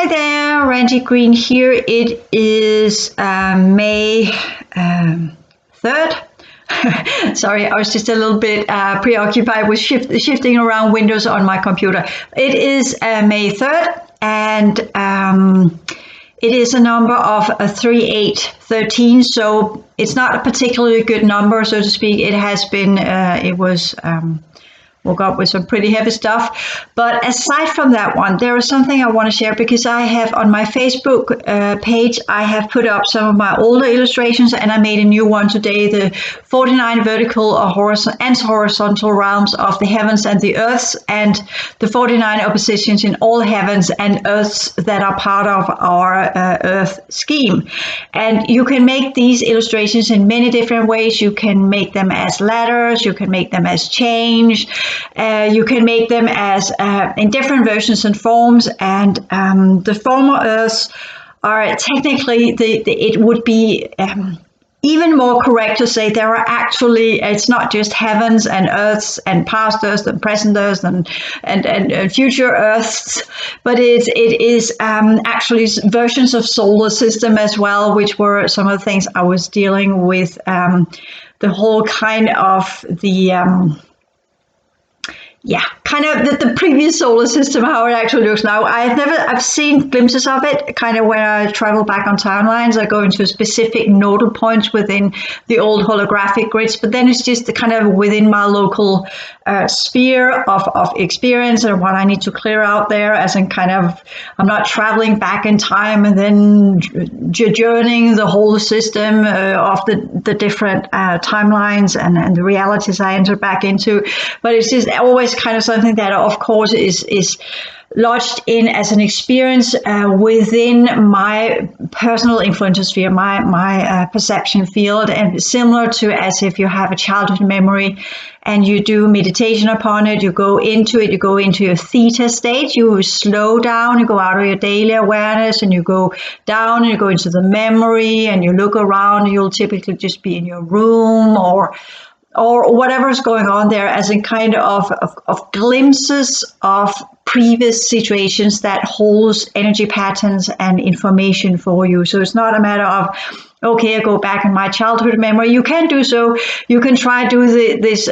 Hi there, Randy Green here. It is May 3rd. Sorry, I was just a little bit preoccupied with shifting around windows on my computer. It is May 3rd, and it is a number of 3813, so it's not a particularly good number, so to speak. It has been, woke up with some pretty heavy stuff. But aside from that one, there is something I want to share, because I have on my Facebook page, I have put up some of my older illustrations, and I made a new one today, the 49 vertical or horizontal realms of the heavens and the earths, and the 49 oppositions in all heavens and earths that are part of our earth scheme. And you can make these illustrations in many different ways. You can make them as letters, you can make them as change, you can make them as in different versions and forms, and the former earths are technically it would be even more correct to say there are actually, it's not just heavens and earths and past earths and present earths and future earths, but it is actually versions of solar system as well, which were some of the things I was dealing with, the whole kind of the the previous solar system, how it actually looks now. I've seen glimpses of it kind of when I travel back on timelines. I go into specific nodal points within the old holographic grids, but then it's just the kind of within my local sphere of experience and what I need to clear out there, as in kind of, I'm not traveling back in time and then journeying the whole system of the different timelines and the realities I enter back into. But it's just always kind of something that, of course, is lodged in as an experience within my personal influence sphere, my perception field, and similar to as if you have a childhood memory and you do meditation upon it, you go into your theta state, you slow down, you go out of your daily awareness and you go down and you go into the memory and you look around. You'll typically just be in your room or whatever's going on there, as in kind of glimpses of previous situations that holds energy patterns and information for you. So it's not a matter of, okay, I go back in my childhood memory. You can do so. You can try do this,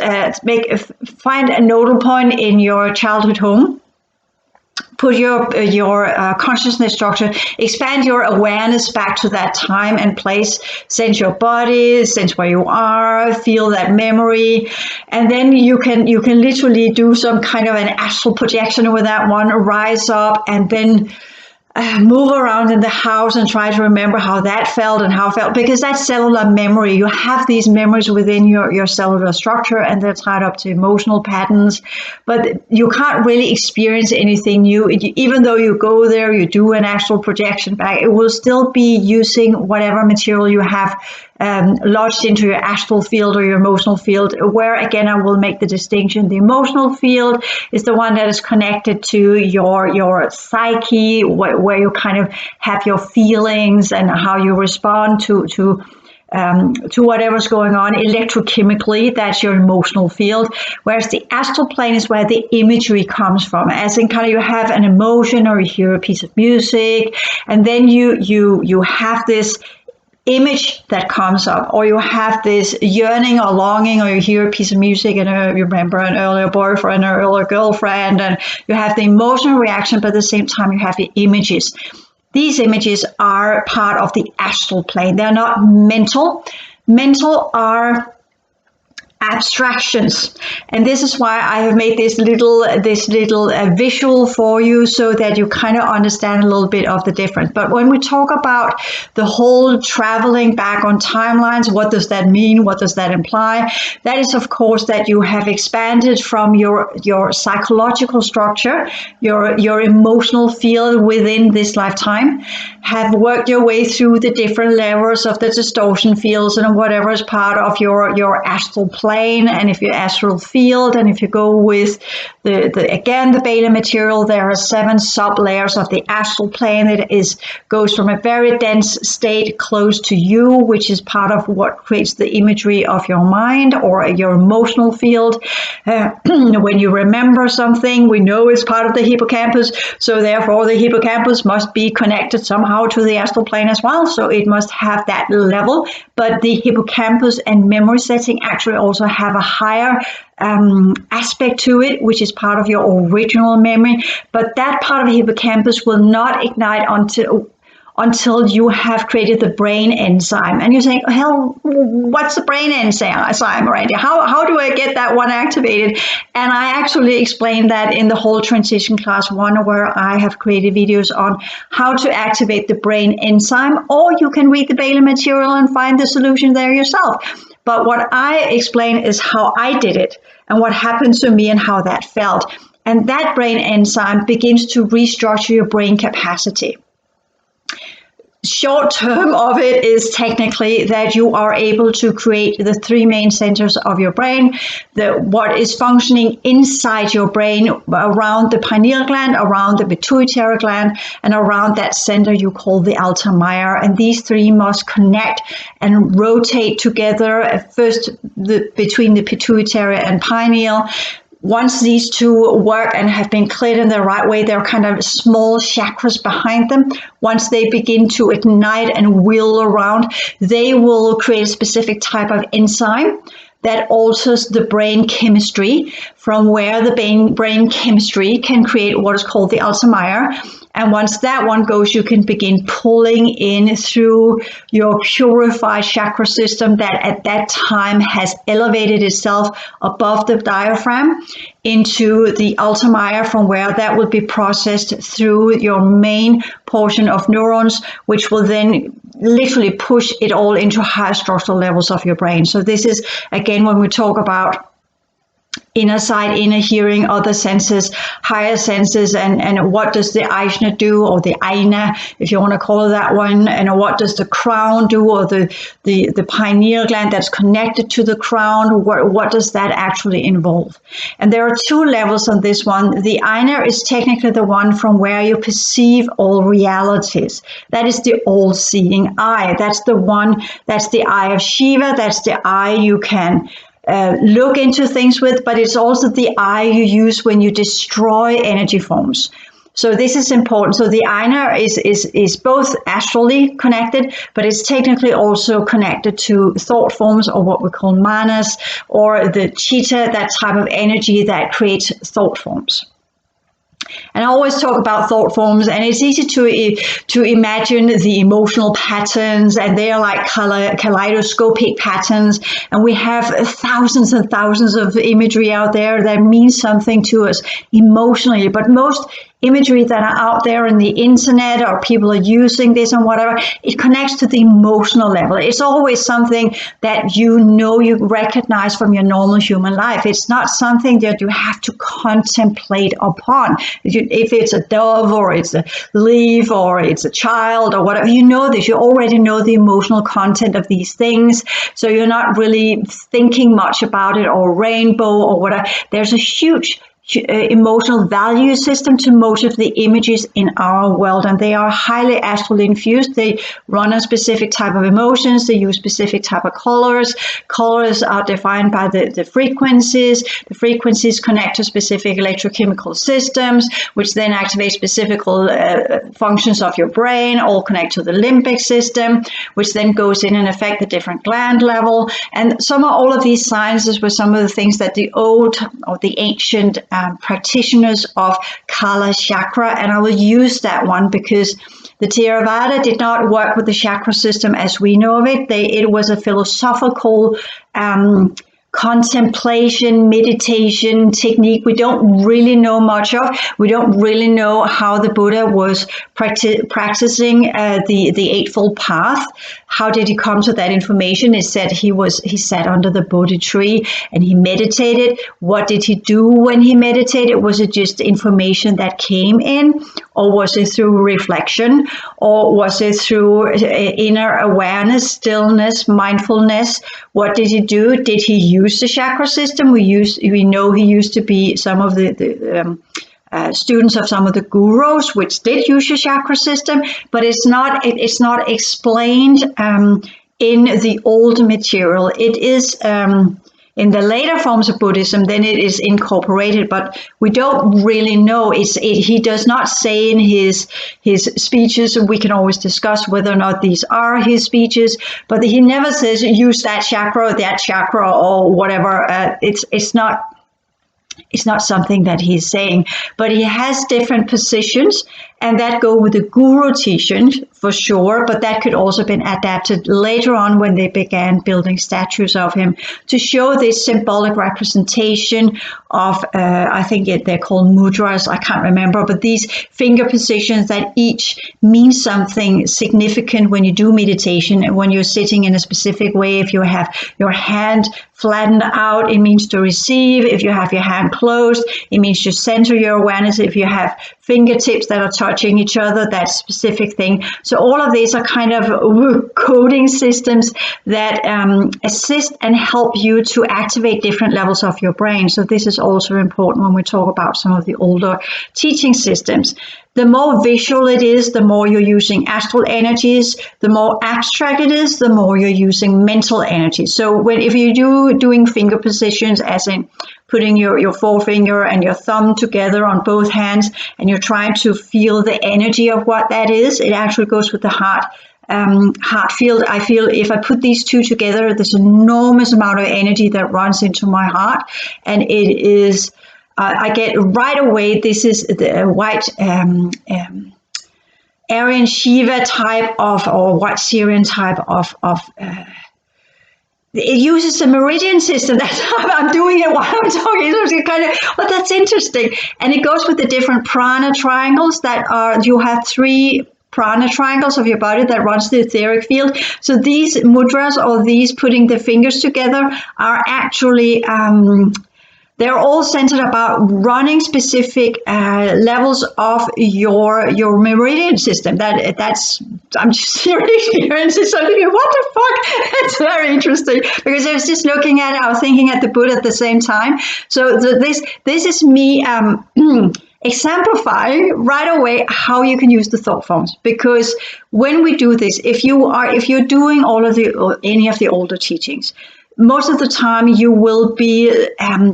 find a nodal point in your childhood home. Put your consciousness structure, expand your awareness back to that time and place, sense your body, sense where you are, feel that memory, and then you can literally do some kind of an astral projection with that one, rise up and then move around in the house and try to remember how that felt and how it felt, because that's cellular memory. You have these memories within your cellular structure, and they're tied up to emotional patterns, but you can't really experience anything new. Even though you go there, you do an astral projection back, it will still be using whatever material you have lodged into your astral field or your emotional field, where again I will make the distinction. The emotional field is the one that is connected to your psyche, where you kind of have your feelings and how you respond to whatever's going on electrochemically. That's your emotional field. Whereas the astral plane is where the imagery comes from, as in kind of you have an emotion or you hear a piece of music, and then you have this image that comes up, or you have this yearning or longing, or you hear a piece of music and you remember an earlier boyfriend or earlier girlfriend, and you have the emotional reaction, but at the same time you have the images. These images are part of the astral plane. They're not mental. Mental are abstractions, and this is why I have made this little visual for you, so that you kind of understand a little bit of the difference. But when we talk about the whole traveling back on timelines, what does that mean? What does that imply? That is, of course, that you have expanded from your psychological structure, your emotional field within this lifetime, have worked your way through the different levels of the distortion fields and whatever is part of your astral plane. plane, and if you're astral field, and if you go with the Beta material, there are 7 sub layers of the astral plane. It goes from a very dense state close to you, which is part of what creates the imagery of your mind or your emotional field. When you remember something, we know it's part of the hippocampus, so therefore the hippocampus must be connected somehow to the astral plane as well, so it must have that level. But the hippocampus and memory setting actually also have a higher aspect to it, which is part of your original memory. But that part of the hippocampus will not ignite until you have created the brain enzyme. And you're saying, hell, what's the brain enzyme, Randy? How do I get that one activated? And I actually explained that in the whole transition class 1, where I have created videos on how to activate the brain enzyme, or you can read the Beta material and find the solution there yourself. But what I explain is how I did it and what happened to me and how that felt. And that brain enzyme begins to restructure your brain capacity. Short term of it is technically that you are able to create the 3 main centers of your brain, what is functioning inside your brain around the pineal gland, around the pituitary gland, and around that center you call the alta major. And these 3 must connect and rotate together, first between the pituitary and pineal. Once these 2 work and have been cleared in the right way, they're kind of small chakras behind them. Once they begin to ignite and wheel around, they will create a specific type of enzyme that alters the brain chemistry, from where the brain chemistry can create what is called the alta major. And once that one goes, you can begin pulling in through your purified chakra system that at that time has elevated itself above the diaphragm into the alta major, from where that will be processed through your main portion of neurons, which will then literally push it all into higher structural levels of your brain. So this is, again, when we talk about inner sight, inner hearing, other senses, higher senses, and what does the Ajna do, or the Aina, if you want to call it that one, and what does the crown do, or the pineal gland that's connected to the crown, what does that actually involve? And there are 2 levels on this one. The Aina is technically the one from where you perceive all realities. That is the all-seeing eye. That's the one, that's the eye of Shiva, that's the eye you can look into things with, but it's also the eye you use when you destroy energy forms. So this is important. So the Aina is both astrally connected, but it's technically also connected to thought forms, or what we call manas, or the chitta, that type of energy that creates thought forms. And I always talk about thought forms, and it's easy to imagine the emotional patterns, and they are like kaleidoscopic patterns. And we have thousands and thousands of imagery out there that means something to us emotionally. But most imagery that are out there in the internet, or people are using this and whatever, it connects to the emotional level. It's always something that you recognize from your normal human life. It's not something that you have to contemplate upon. If it's a dove, or it's a leaf, or it's a child, or whatever, you know this. You already know the emotional content of these things, so you're not really thinking much about it, or rainbow, or whatever. There's a huge emotional value system to most of the images in our world, and they are highly astrally infused. They run a specific type of emotions. They use specific type of colors. Colors are defined by the frequencies. The frequencies connect to specific electrochemical systems, which then activate specific functions of your brain, all connect to the limbic system, which then goes in and affect the different gland level. And all of these sciences were some of the things that the old, or the ancient practitioners of Kala chakra, and I will use that one because the Theravada did not work with the chakra system as we know of it. It was a philosophical contemplation, meditation technique we don't really know much of. We don't really know how the Buddha was practicing the Eightfold Path. How did he come to that information? It said he sat under the Bodhi tree and he meditated. What did he do when he meditated? Was it just information that came in, or was it through reflection, or was it through inner awareness, stillness, mindfulness? What did he do? Did he use the chakra system. We know he used to be some of the students of some of the gurus, which did use the chakra system, but it's not explained in the old material. It is in the later forms of Buddhism, then it is incorporated, but we don't really know. He does not say in his speeches, and we can always discuss whether or not these are his speeches, but he never says use that chakra or whatever. It's not something that he's saying, but he has different positions, and that go with the guru teaching for sure, but that could also have been adapted later on when they began building statues of him to show this symbolic representation of, I think they're called mudras, I can't remember, but these finger positions that each means something significant when you do meditation and when you're sitting in a specific way. If you have your hand flattened out, it means to receive. If you have your hand closed, it means to center your awareness. If you have fingertips that are touching each other, that specific thing. So all of these are kind of coding systems that assist and help you to activate different levels of your brain. So this is also important when we talk about some of the older teaching systems. The more visual it is, the more you're using astral energies. The more abstract it is, the more you're using mental energy. So if you're doing finger positions, as in putting your forefinger and your thumb together on both hands, and you're trying to feel the energy of what that is, it actually goes with the heart field. I feel if I put these two together, there's an enormous amount of energy that runs into my heart, and it is. I get right away, this is the white Aryan Shiva type of, or white Syrian type of it uses the meridian system. That's how I'm doing it while I'm talking. So it's kind of, well, that's interesting. And it goes with the different prana triangles that are, you have 3 prana triangles of your body that runs the etheric field. So these mudras, or these putting the fingers together, are actually they're all centered about running specific levels of your meridian system. I'm just experiencing something. What the fuck? It's very interesting, because I was just looking at it. I was thinking at the Buddha at the same time. So this is me exemplifying right away how you can use the thought forms. Because when we do this, if you're doing any of the older teachings, most of the time you will be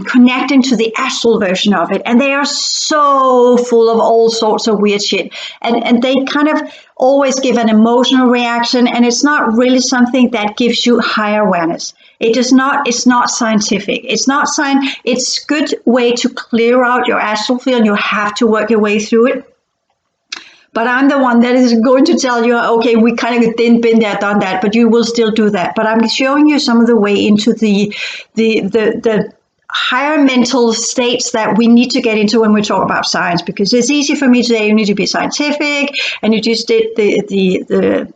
connecting to the astral version of it, and they are so full of all sorts of weird shit, and they kind of always give an emotional reaction, and it's not really something that gives you higher awareness. It's not scientific. It's a good way to clear out your astral field. You have to work your way through it. But I'm the one that is going to tell you, okay, we kind of been there, done that, but you will still do that. But I'm showing you some of the way into the higher mental states that we need to get into when we talk about science, because it's easy for me to say you need to be scientific, and you just did the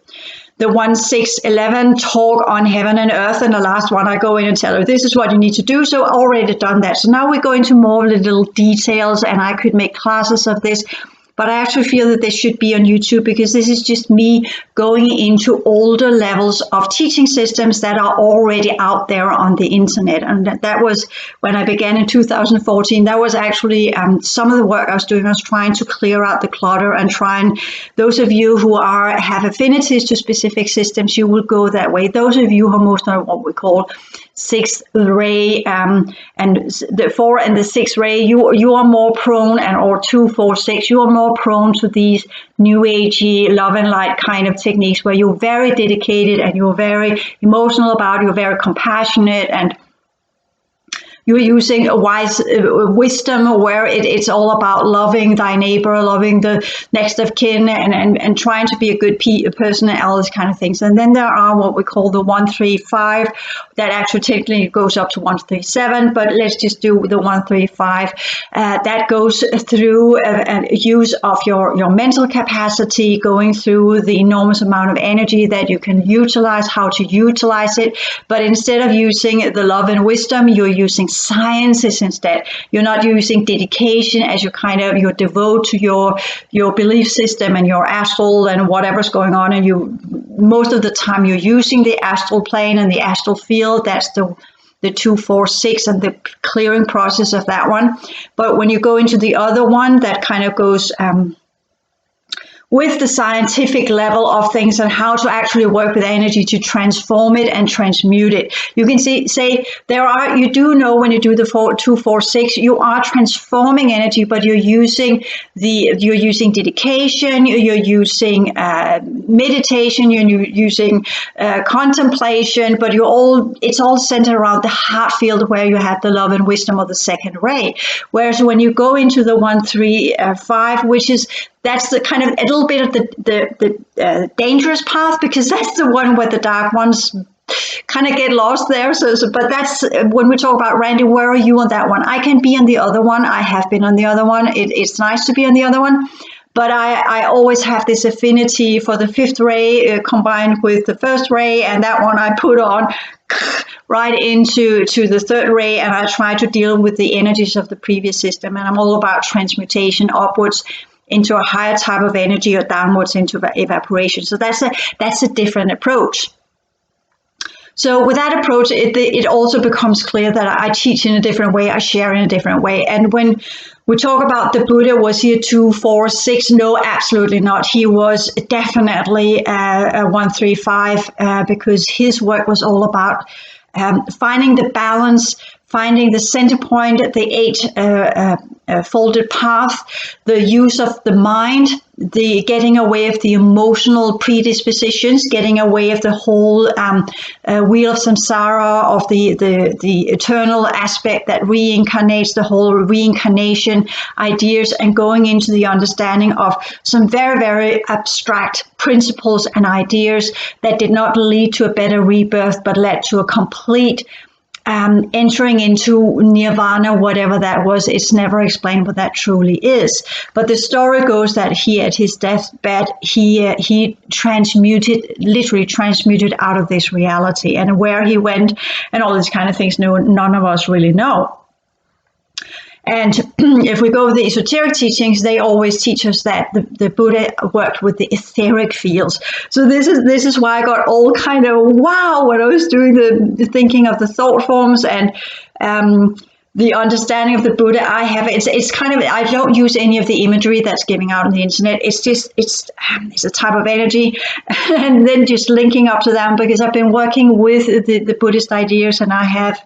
1611 talk on heaven and earth, and the last one I go in and tell you this is what you need to do. So already done that. So now we go into more little details, and I could make classes of this. But I actually feel that this should be on YouTube, because this is just me going into older levels of teaching systems that are already out there on the internet. And that was when I began in 2014. That was actually some of the work I was doing. I was trying to clear out the clutter and those of you who have affinities to specific systems, you will go that way. Those of you who are most of what we call 6th ray and the 4 and the 6th ray, you are more prone, or 2, 4, 6, you are more prone to these new agey love and light kind of techniques, where you're very dedicated and you're very emotional about it, you're very compassionate, and you're using a wise wisdom where it's all about loving thy neighbor, loving the next of kin, and trying to be a good person and all these kind of things. And then there are what we call the 135 that actually technically goes up to 137, but let's just do the 135. That goes through a use of your mental capacity, going through the enormous amount of energy that you can utilize, how to utilize it. But instead of using the love and wisdom, you're using sciences instead. You're not using dedication as you're devote to your belief system and your astral and whatever's going on, and most of the time you're using the astral plane and the astral field. That's the 2, 4, 6 and the clearing process of that one. But when you go into the other one, that kind of goes with the scientific level of things and how to actually work with energy to transform it and transmute it. You can say you do know when you do the 2, 4, 6, you are transforming energy, but you're using dedication, you're using meditation, you're using contemplation, but it's all centered around the heart field where you have the love and wisdom of the second ray. Whereas when you go into the 1, 3, 5, that's the kind of a little bit of the dangerous path, because that's the one where the dark ones kind of get lost there. But that's when we talk about Randy, where are you on that one? I can be on the other one. I have been on the other one. It's nice to be on the other one. But I always have this affinity for the 5th ray combined with the 1st ray, and that one I put on right into the 3rd ray, and I try to deal with the energies of the previous system. And I'm all about transmutation upwards into a higher type of energy or downwards into evaporation. So that's a different approach. So with that approach, it also becomes clear that I teach in a different way, I share in a different way. And when we talk about the Buddha, was he a 2, 4, 6? No, absolutely not. He was definitely a 1, 3, 5 because his work was all about finding the balance, finding the center point, the 8 folded path, the use of the mind, the getting away of the emotional predispositions, getting away of the whole wheel of samsara, of the eternal aspect that reincarnates, the whole reincarnation ideas, and going into the understanding of some very, very abstract principles and ideas that did not lead to a better rebirth, but led to a complete entering into nirvana, whatever that was. It's never explained what that truly is. But the story goes that he, at his deathbed, he literally transmuted out of this reality. And where he went and all these kind of things, none of us really know. And if we go with the esoteric teachings, they always teach us that the Buddha worked with the etheric fields. So this is why I got all kind of wow when I was doing the thinking of the thought forms and the understanding of the Buddha. It's kind of, I don't use any of the imagery that's giving out on the internet. It's a type of energy, and then just linking up to them, because I've been working with the Buddhist ideas, and I have,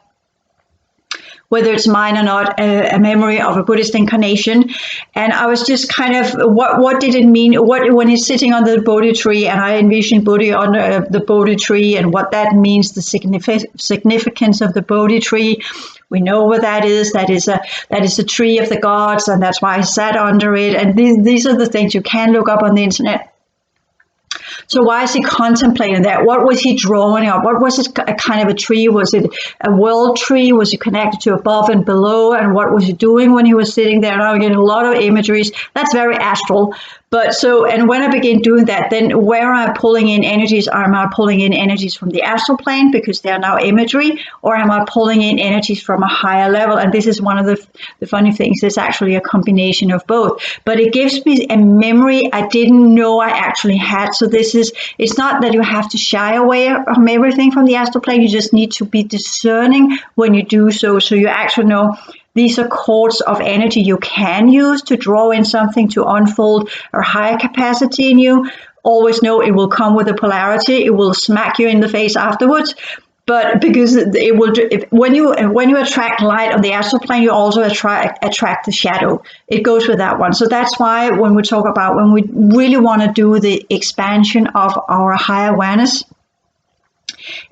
whether it's mine or not, a memory of a Buddhist incarnation. And I was just kind of, what did it mean? When he's sitting under the Bodhi tree, and I envision Buddha under the Bodhi tree, and what that means, the significance of the Bodhi tree. We know what that is. That is a tree of the gods, and that's why I sat under it. And these are the things you can look up on the internet. So why is he contemplating that? What was he drawing up? What was it, a kind of a tree? Was it a world tree? Was he connected to above and below? And what was he doing when he was sitting there? Now I'm getting a lot of imageries. That's very astral. But and when I begin doing that, then where am I pulling in energies? Am I pulling in energies from the astral plane because they are now imagery? Or am I pulling in energies from a higher level? And this is one of the funny things. It's actually a combination of both. But it gives me a memory I didn't know I actually had. So it's not that you have to shy away from everything from the astral plane. You just need to be discerning when you do so. So you actually know these are cords of energy you can use to draw in something to unfold a higher capacity in you. Always know it will come with a polarity. It will smack you in the face afterwards. But because it will, when you attract light on the astral plane, you also attract the shadow. It goes with that one. So that's why when we talk about, when we really want to do the expansion of our higher awareness,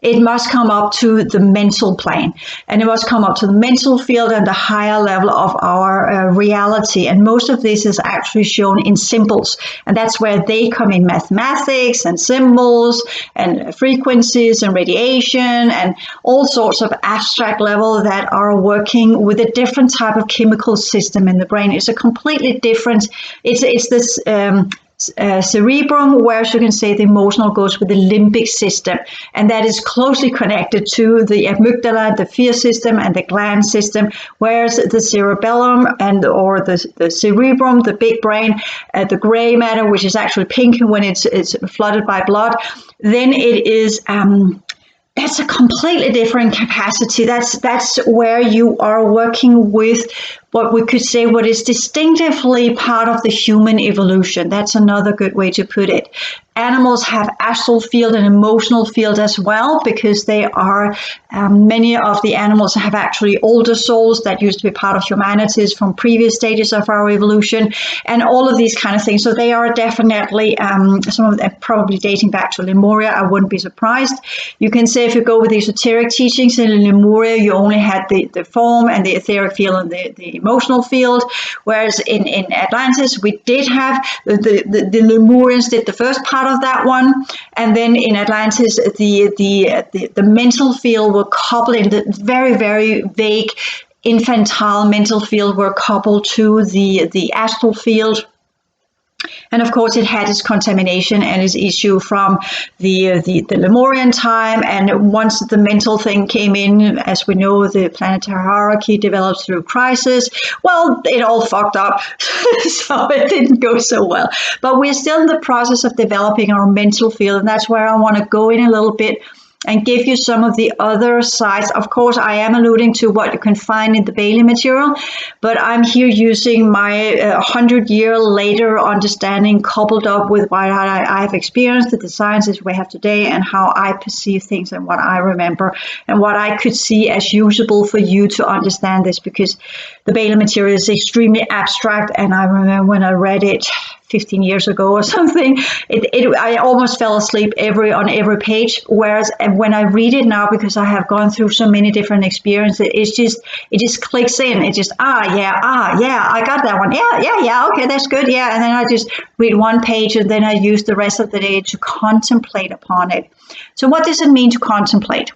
it must come up to the mental plane, and it must come up to the mental field and the higher level of our reality. And most of this is actually shown in symbols, and that's where they come in: mathematics and symbols and frequencies and radiation and all sorts of abstract level that are working with a different type of chemical system in the brain. It's a completely different, it's this cerebrum, where you can say the emotional goes with the limbic system, and that is closely connected to the amygdala, the fear system, and the gland system. Whereas the cerebellum or the cerebrum, the big brain, the gray matter, which is actually pink when it's flooded by blood, then it is that's a completely different capacity. That's where you are working with what we could say what is distinctively part of the human evolution. That's another good way to put it. Animals have astral field and emotional field as well, because they are many of the animals have actually older souls that used to be part of humanities from previous stages of our evolution, and all of these kind of things. So they are definitely some of them probably dating back to Lemuria. I wouldn't be surprised. You can say if you go with the esoteric teachings in Lemuria, you only had the form and the etheric field and the emotional field, whereas in Atlantis we did have the Lemurians did the first part of that one, and then in Atlantis the mental field were coupled in the very, very vague infantile mental field were coupled to the astral field. And of course, it had its contamination and its issue from the Lemurian time. And once the mental thing came in, as we know, the planetary hierarchy developed through crisis. Well, it all fucked up, so it didn't go so well. But we're still in the process of developing our mental field, and that's where I want to go in a little bit and give you some of the other sides. Of course, I am alluding to what you can find in the Bailey material, but I'm here using my 100-year later understanding coupled up with what I have experienced, the sciences we have today, and how I perceive things and what I remember and what I could see as usable for you to understand this, because the Bailey material is extremely abstract, and I remember when I read it 15 years ago or something, I almost fell asleep on every page. Whereas when I read it now, because I have gone through so many different experiences, it just clicks in. It just yeah, I got that one. Yeah, okay, that's good. Yeah, and then I just read one page, and then I use the rest of the day to contemplate upon it. So what does it mean to contemplate?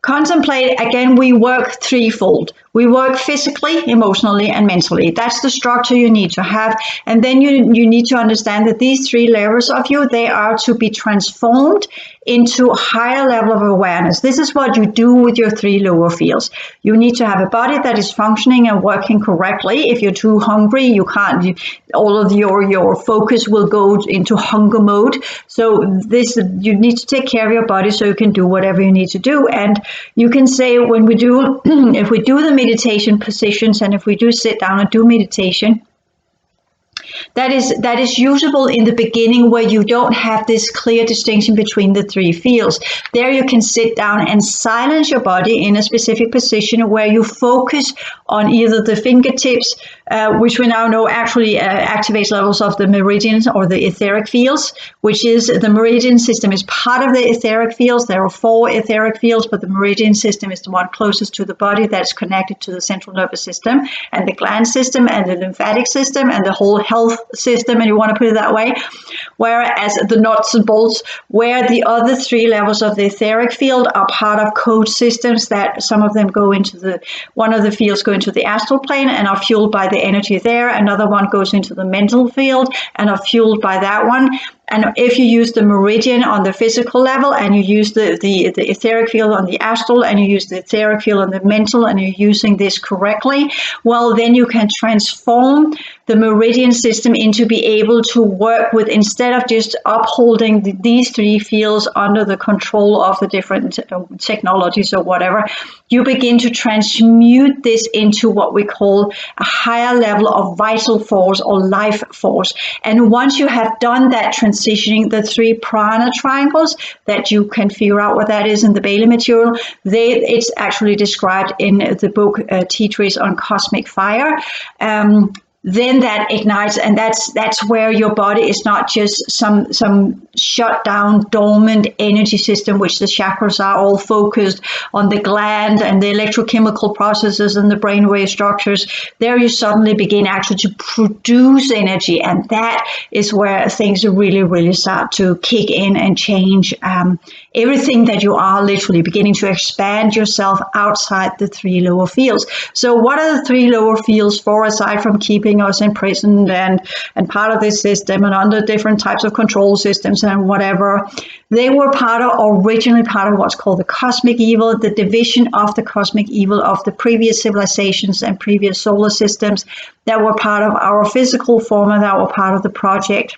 Contemplate, again, we work threefold. We work physically, emotionally, and mentally. That's the structure you need to have. And then you need to understand that these three levels of you, they are to be transformed into a higher level of awareness. This is what you do with your three lower fields. You need to have a body that is functioning and working correctly. If you're too hungry, you can't, all of your focus will go into hunger mode. So you need to take care of your body so you can do whatever you need to do. And you can say when we do, if we do the meditation positions, and if we do sit down and do meditation, that is usable in the beginning, where you don't have this clear distinction between the three fields. There you can sit down and silence your body in a specific position where you focus on either the fingertips, which we now know actually activates levels of the meridians or the etheric fields, which is the meridian system is part of the etheric fields. There are 4 etheric fields, but the meridian system is the one closest to the body that's connected to the central nervous system and the gland system and the lymphatic system and the whole health system, and you want to put it that way. Whereas the nuts and bolts, where the other 3 levels of the etheric field are part of code systems, that some of them go into one of the fields go into the astral plane and are fueled by the energy there. Another one goes into the mental field and are fueled by that one. And if you use the meridian on the physical level, and you use the etheric field on the astral, and you use the etheric field on the mental, and you're using this correctly, well, then you can transform the meridian system into be able to work with, instead of just upholding these 3 fields under the control of the different technologies or whatever, you begin to transmute this into what we call a higher level of vital force or life force. And once you have done that transitioning, the 3 prana triangles, that you can figure out what that is in the Bailey material, it's actually described in the book Tea Trees on Cosmic Fire. Then that ignites, and that's where your body is not just some shut down dormant energy system, which the chakras are all focused on the gland and the electrochemical processes and the brainwave structures. There you suddenly begin actually to produce energy, and that is where things really, really start to kick in and change everything that you are, literally beginning to expand yourself outside the 3 lower fields. So what are the 3 lower fields for, aside from keeping us imprisoned and part of this system and under different types of control systems and whatever? They were originally part of what's called the cosmic evil, the division of the cosmic evil of the previous civilizations and previous solar systems that were part of our physical form and that were part of the project.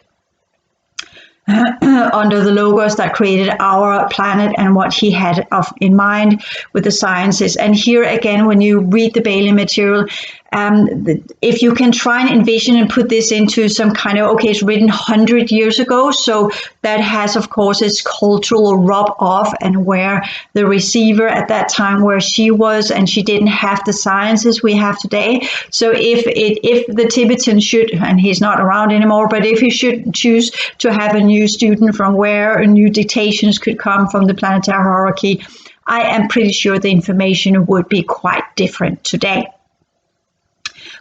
under the logos that created our planet and what he had in mind with the sciences. And here again, when you read the Bailey material, if you can try and envision and put this into some kind of, okay, it's written 100 years ago, so that has, of course, its cultural rub off, and where the receiver at that time, where she was, and she didn't have the sciences we have today. So if the Tibetan should, and he's not around anymore, but if he should choose to have a new student from where new dictations could come from the planetary hierarchy, I am pretty sure the information would be quite different today.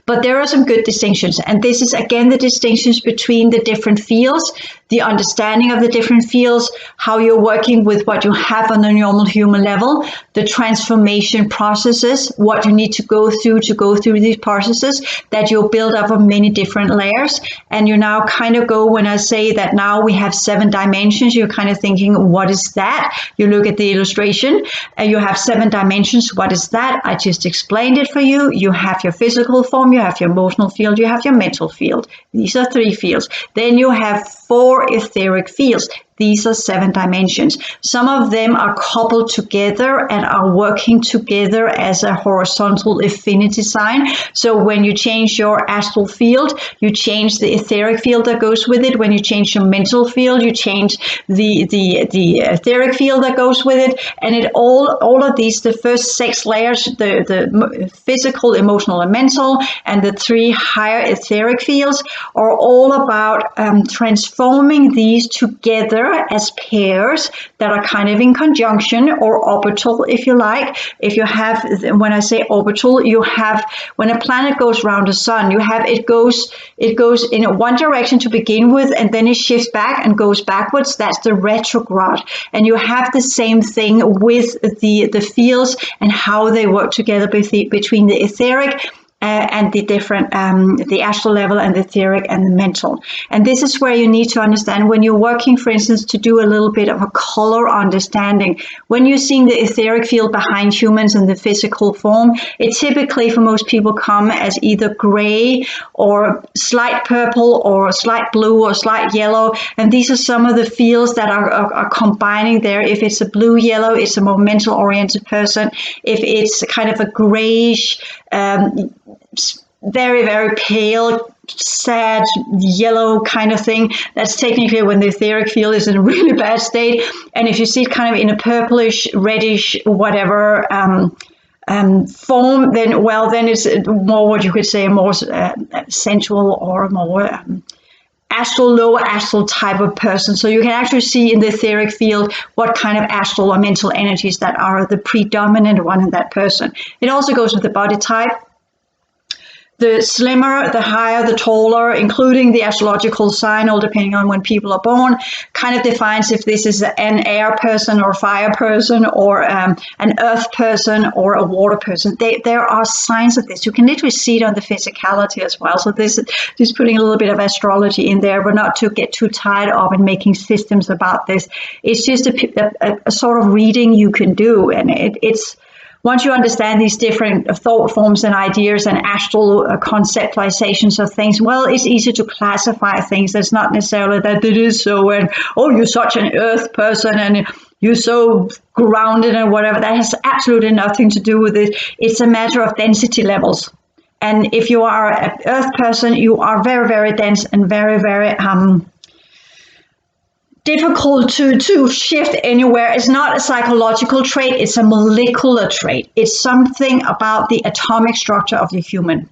But there are some good distinctions. And this is, again, the distinctions between the different fields, the understanding of the different fields, how you're working with what you have on the normal human level, the transformation processes, what you need to go through these processes, that you'll build up of many different layers. And you now kind of go, when I say that now we have 7 dimensions, you're kind of thinking, what is that? You look at the illustration, and you have 7 dimensions. What is that? I just explained it for you. You have your physical form, you have your emotional field, you have your mental field. These are 3 fields. Then you have 4 etheric fields. These are 7 dimensions. Some of them are coupled together and are working together as a horizontal affinity sign. So when you change your astral field, you change the etheric field that goes with it. When you change your mental field, you change the etheric field that goes with it. And it all of these, the first 6 layers, the physical, emotional, and mental, and the 3 higher etheric fields are all about transforming these together as pairs that are kind of in conjunction, or orbital, if you like. If you have, when I say orbital, you have, when a planet goes around the sun, you have, it goes in one direction to begin with, and then it shifts back and goes backwards. That's the retrograde. And you have the same thing with the fields and how they work together between the etheric and the different, the astral level and the etheric and the mental. And this is where you need to understand when you're working, for instance, to do a little bit of a color understanding. When you're seeing the etheric field behind humans in the physical form, it typically for most people come as either gray or slight purple or slight blue or slight yellow. And these are some of the fields that are combining there. If it's a blue yellow, it's a more mental oriented person. If it's kind of a grayish, very, very pale, sad, yellow kind of thing, that's technically when the etheric field is in a really bad state. And if you see it kind of in a purplish, reddish, whatever form, then it's more what you could say a more sensual or a more astral, lower astral type of person. So you can actually see in the etheric field what kind of astral or mental energies that are the predominant one in that person. It also goes with the body type. The slimmer, the higher, the taller, including the astrological sign, all depending on when people are born, kind of defines if this is an air person or fire person or an earth person or a water person. There are signs of this. You can literally see it on the physicality as well. So this is putting a little bit of astrology in there, but not to get too tied up in making systems about this. It's just a sort of reading you can do, and it's once you understand these different thought forms and ideas and astral conceptualizations of things, well, it's easy to classify things. It's not necessarily that it is so, and oh, you're such an earth person and you're so grounded and whatever. That has absolutely nothing to do with it. It's a matter of density levels. And if you are an earth person, you are very, very dense and very, very difficult to shift anywhere. It's not a psychological trait, it's a molecular trait. It's something about the atomic structure of the human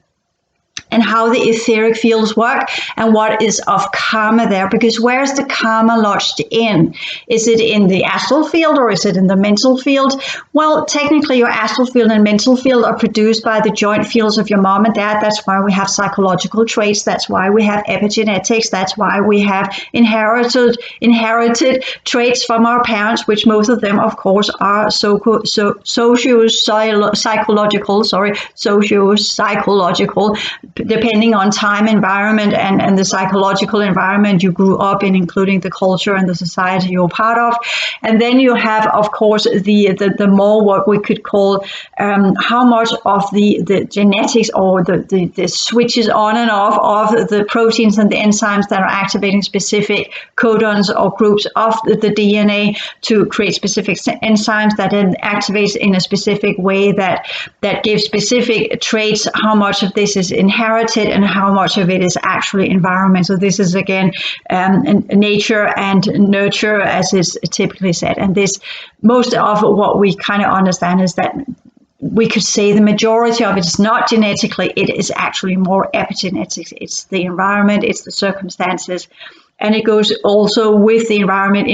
and how the etheric fields work and what is of karma there. Because where's the karma lodged in? Is it in the astral field or is it in the mental field? Well, technically your astral field and mental field are produced by the joint fields of your mom and dad. That's why we have psychological traits. That's why we have epigenetics. That's why we have inherited traits from our parents, which most of them, of course, are socio-psychological depending on time, environment, and the psychological environment you grew up in, including the culture and the society you're part of. And then you have, of course, the more what we could call how much of the genetics or the switches on and off of the proteins and the enzymes that are activating specific codons or groups of the DNA to create specific enzymes that then activates in a specific way that gives specific traits, how much of this is inherited and how much of it is actually environment. So this is again nature and nurture, as is typically said. And this, most of what we kind of understand is that we could say the majority of it is not genetically, it is actually more epigenetics. It's the environment, it's the circumstances. And it goes also with the environment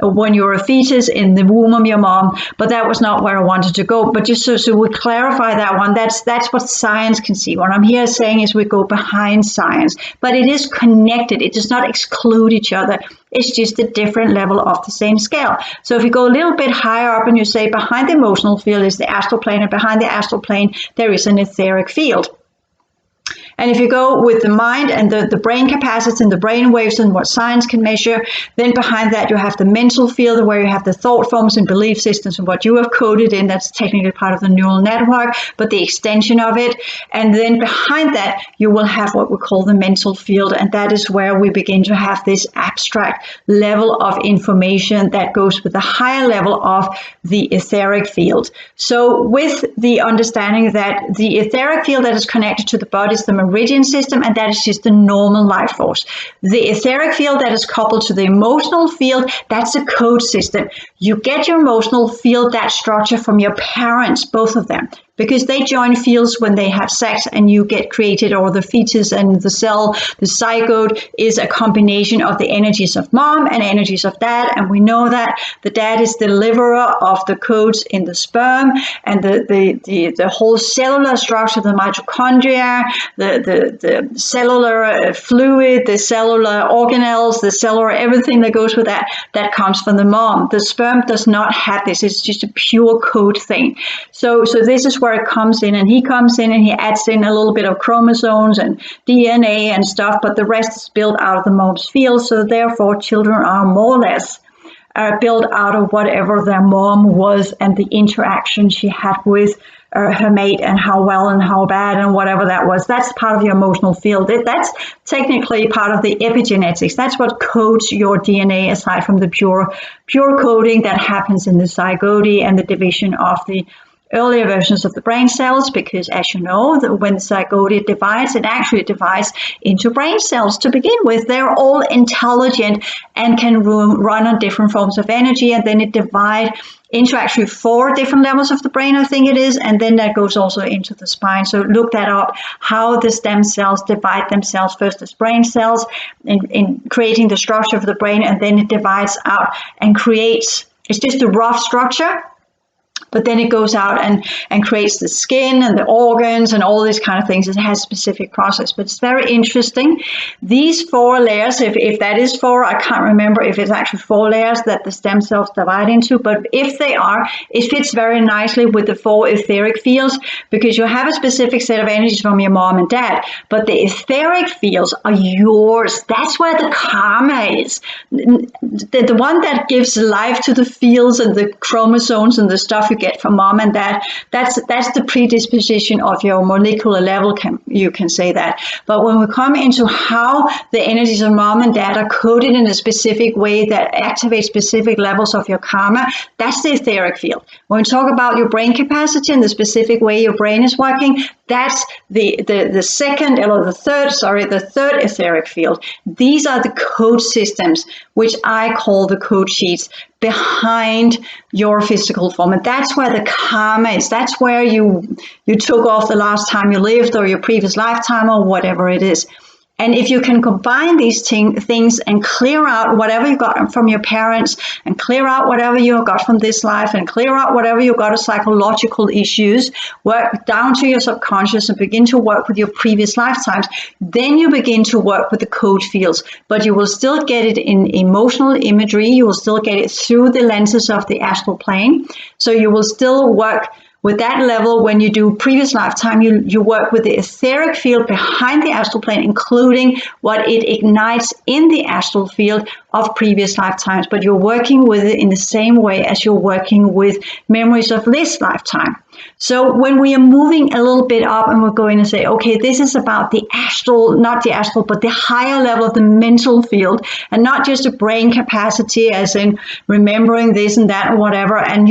when you're a fetus in the womb of your mom. But that was not where I wanted to go. But just so we clarify that one, that's what science can see. What I'm here saying is we go behind science. But it is connected. It does not exclude each other. It's just a different level of the same scale. So if you go a little bit higher up and you say behind the emotional field is the astral plane, and behind the astral plane there is an etheric field. And if you go with the mind and the brain capacity and the brain waves and what science can measure, then behind that you have the mental field where you have the thought forms and belief systems and what you have coded in. That's technically part of the neural network, but the extension of it. And then behind that you will have what we call the mental field, and that is where we begin to have this abstract level of information that goes with the higher level of the etheric field. So with the understanding that the etheric field that is connected to the body is the meridian system, and that is just the normal life force. The etheric field that is coupled to the emotional field, that's a code system. You get your emotional field, that structure, from your parents, both of them, because they join fields when they have sex and you get created, or the fetus and the cell, the zygote, is a combination of the energies of mom and energies of dad. And we know that the dad is the deliverer of the codes in the sperm, and the whole cellular structure, the mitochondria, the cellular fluid, the cellular organelles, the cellular everything that goes with that comes from the mom. The sperm does not have this. It's just a pure code thing. So this is where it comes in, and he comes in and he adds in a little bit of chromosomes and DNA and stuff, but the rest is built out of the mom's field. So therefore children are more or less built out of whatever their mom was and the interaction she had with her mate, and how well and how bad and whatever that was. That's part of your emotional field. That's technically part of the epigenetics. That's what codes your DNA, aside from the pure coding that happens in the zygote and the division of the earlier versions of the brain cells, because as you know, when the zygote divides, it actually divides into brain cells to begin with. They're all intelligent and can run on different forms of energy, and then it divides into actually 4 different levels of the brain, I think it is, and then that goes also into the spine. So look that up, how the stem cells divide themselves first as brain cells in creating the structure of the brain, and then it divides out and creates, it's just a rough structure, but then it goes out and creates the skin and the organs and all these kind of things. It has a specific process, but it's very interesting. These 4 layers, if that is 4, I can't remember if it's actually 4 layers that the stem cells divide into, but if they are, it fits very nicely with the 4 etheric fields, because you have a specific set of energies from your mom and dad, but the etheric fields are yours. That's where the karma is. The one that gives life to the fields and the chromosomes and the stuff you get from mom and dad, that's the predisposition of your molecular level, you can say that. But when we come into how the energies of mom and dad are coded in a specific way that activates specific levels of your karma, that's the etheric field. When we talk about your brain capacity and the specific way your brain is working, that's the third etheric field. These are the code systems, which I call the code sheets, behind your physical form. And that's where the karma is. That's where you took off the last time you lived, or your previous lifetime, or whatever it is. And if you can combine these things and clear out whatever you got from your parents, and clear out whatever you got from this life, and clear out whatever you got of psychological issues, work down to your subconscious and begin to work with your previous lifetimes, then you begin to work with the code fields. But you will still get it in emotional imagery. You will still get it through the lenses of the astral plane. So you will still work With that level, when you do previous lifetime, you work with the etheric field behind the astral plane, including what it ignites in the astral field of previous lifetimes, but you're working with it in the same way as you're working with memories of this lifetime. So when we are moving a little bit up and we're going to say, okay, this is about the astral, not the astral, but the higher level of the mental field, and not just a brain capacity as in remembering this and that and whatever. And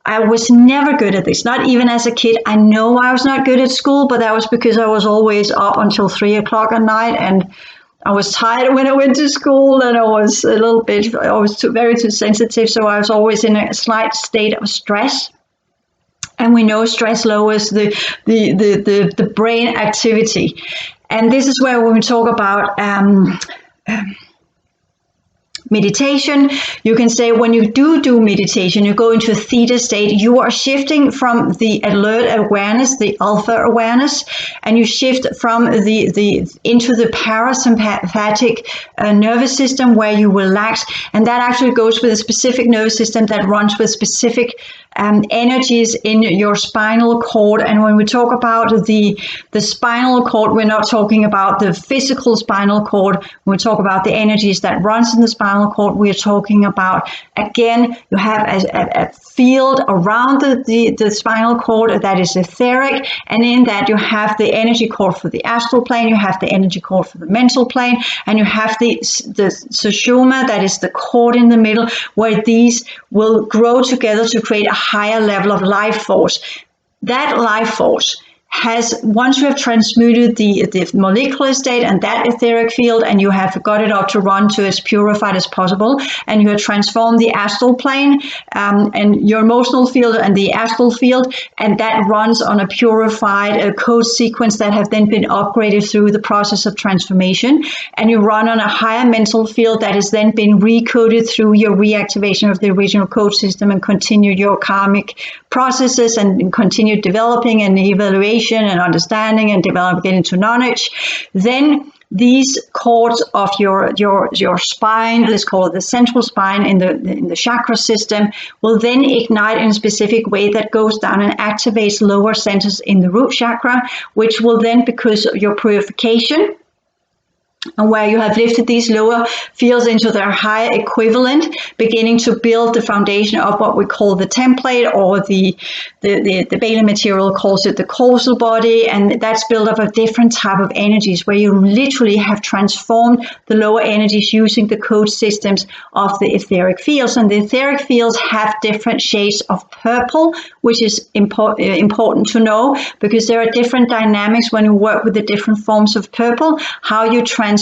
I was never good at this, not even as a kid. I know I was not good at school, but that was because I was always up until 3 o'clock at night, and I was tired when I went to school, and I was very too sensitive, so I was always in a slight state of stress. And we know stress lowers the brain activity. And this is where when we talk about meditation, you can say when you do meditation, you go into a theta state, you are shifting from the alert awareness, the alpha awareness, and you shift from into the parasympathetic nervous system where you relax. And that actually goes with a specific nervous system that runs with specific energies in your spinal cord. And when we talk about the spinal cord, we're not talking about the physical spinal cord. When we talk about the energies that runs in the spinal cord, we're talking about, again, you have a field around the spinal cord that is etheric, and in that you have the energy cord for the astral plane, you have the energy cord for the mental plane, and you have the sushumna, that is the cord in the middle, where these will grow together to create a higher level of life force. That life force has, once you have transmuted the molecular state and that etheric field, and you have got it up to run to as purified as possible, and you have transformed the astral plane and your emotional field and the astral field, and that runs on a purified code sequence that have then been upgraded through the process of transformation, and you run on a higher mental field that has then been recoded through your reactivation of the original code system and continued your karmic processes and continued developing and evaluation and understanding and getting into knowledge. Then these cords of your spine, let's call it the central spine in the chakra system, will then ignite in a specific way that goes down and activates lower centers in the root chakra, which will then, because of your purification, and where you have lifted these lower fields into their higher equivalent, beginning to build the foundation of what we call the template, or the Bala material calls it the causal body, and that's built up of different type of energies, where you literally have transformed the lower energies using the code systems of the etheric fields. And the etheric fields have different shades of purple, which is important to know, because there are different dynamics when you work with the different forms of purple, how you transform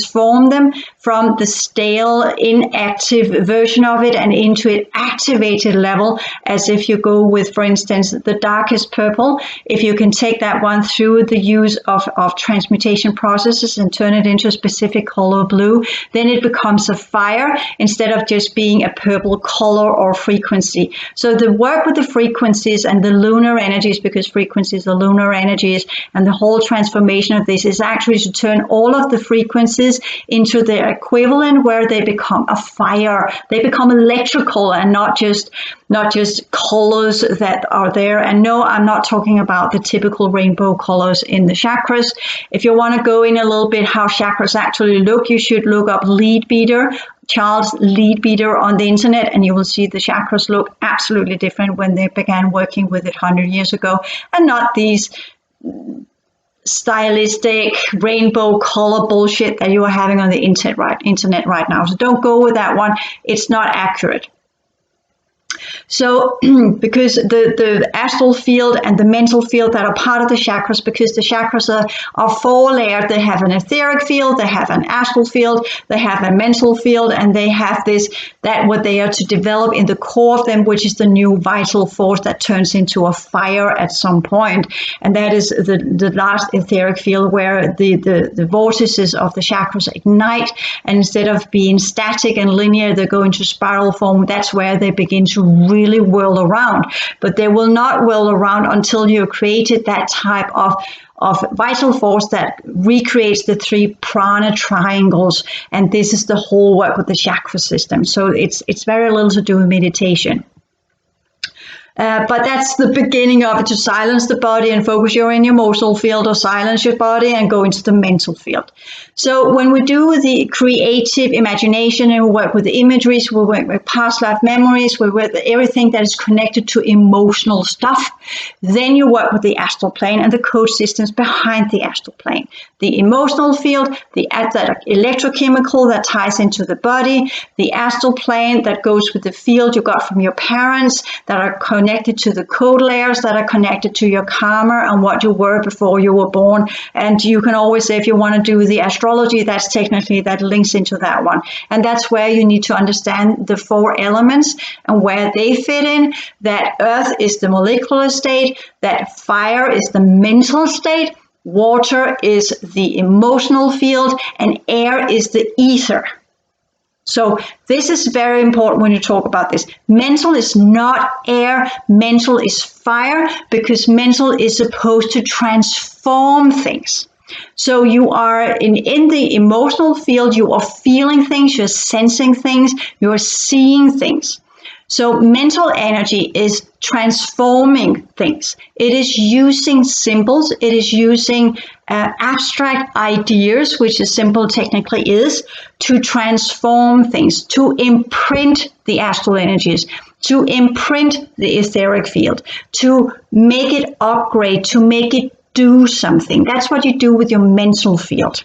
them from the stale, inactive version of it and into an activated level, as if you go with, for instance, the darkest purple. If you can take that one through the use of transmutation processes and turn it into a specific color blue, then it becomes a fire instead of just being a purple color or frequency. So the work with the frequencies and the lunar energies, because frequencies are lunar energies, and the whole transformation of this is actually to turn all of the frequencies into their equivalent, where they become a fire. They become electrical and not just colors that are there. And no, I'm not talking about the typical rainbow colors in the chakras. If you want to go in a little bit how chakras actually look, you should look up Leadbeater, Charles Leadbeater on the internet, and you will see the chakras look absolutely different when they began working with it 100 years ago, and not these stylistic rainbow color bullshit that you are having on the internet right now. So don't go with that one. It's not accurate. So because the astral field and the mental field that are part of the chakras, because the chakras are four layered, they have an etheric field, they have an astral field, they have a mental field, and they have what they are to develop in the core of them, which is the new vital force that turns into a fire at some point. And that is the last etheric field, where the vortices of the chakras ignite, and instead of being static and linear, they go into spiral form. That's where they begin to really whirl around, but they will not whirl around until you created that type of vital force that recreates the three prana triangles. And this is the whole work with the chakra system. So it's very little to do with meditation. But that's the beginning of it, to silence the body and focus your in your emotional field, or silence your body and go into the mental field. So when we do the creative imagination and we work with the imageries, we work with past life memories, we work with everything that is connected to emotional stuff, then you work with the astral plane and the code systems behind the astral plane. The emotional field, that electrochemical that ties into the body, the astral plane that goes with the field you got from your parents, that are connected to the code layers, that are connected to your karma and what you were before you were born. And you can always say, if you want to do the astrology, that's technically, that links into that one. And that's where you need to understand the 4 elements and where they fit in, that earth is the molecular state, that fire is the mental state, water is the emotional field, and air is the ether. So this is very important when you talk about this. Mental is not air, mental is fire, because mental is supposed to transform things. So you are in the emotional field, you are feeling things, you're sensing things, you're seeing things. So mental energy is transforming things. It is using symbols. It is using abstract ideas, which a symbol technically is, to transform things, to imprint the astral energies, to imprint the etheric field, to make it upgrade, to make it do something. That's what you do with your mental field.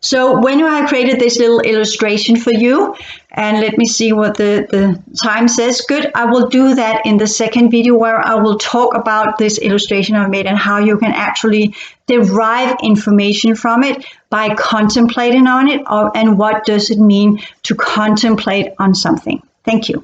So when I created this little illustration for you, and let me see what the time says. Good, I will do that in the second video, where I will talk about this illustration I made and how you can actually derive information from it by contemplating on it, and what does it mean to contemplate on something. Thank you.